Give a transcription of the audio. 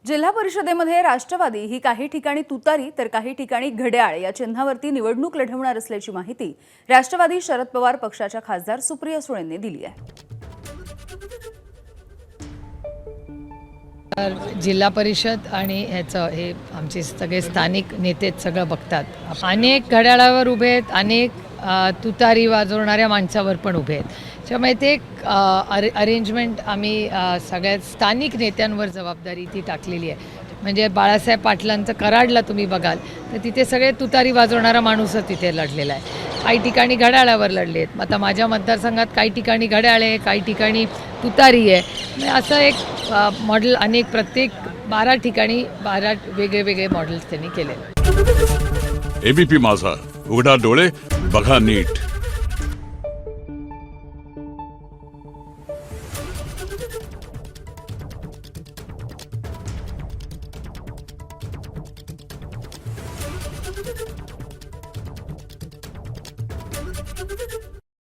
जिल्हा परिषदेमध्ये राष्ट्रवादी ही काही ठिकाणी तुतारी तर काही ठिकाणी घड्याळ या चिन्हावरती निवडणूक लढवणार असल्याची माहिती राष्ट्रवादी शरद पवार पक्षाच्या खासदार सुप्रिया सुळेंनी दिली आहे। जिल्हा परिषद आणि ह्याचं हे आमचे सगळे स्थानिक नेते सगळं बघतात। अनेक घड्याळावर उभे आहेत, अनेक तुतारी वाजवणाऱ्या माणसावर पण उभे आहेत। त्यामुळे ते एक अरेंजमेंट आम्ही सगळ्या स्थानिक नेत्यांवर जबाबदारी ती टाकलेली आहे। म्हणजे बाळासाहेब पाटलांचं कराडला तुम्ही बघाल तर तिथे सगळे तुतारी वाजवणारा माणूसच तिथे लढलेला आहे। काही ठिकाणी घड्याळावर लढले आहेत। आता माझ्या मतदारसंघात काही ठिकाणी घड्याळ आहे, काही ठिकाणी तुतारी आहे। म्हणजे असं एक मॉडेल अनेक प्रत्येक 12 ठिकाणी 12 वेगळे वेगळे मॉडेल्स त्यांनी केले। एबीपी माझा, उघडा डोळे बघा नीट। Thank you.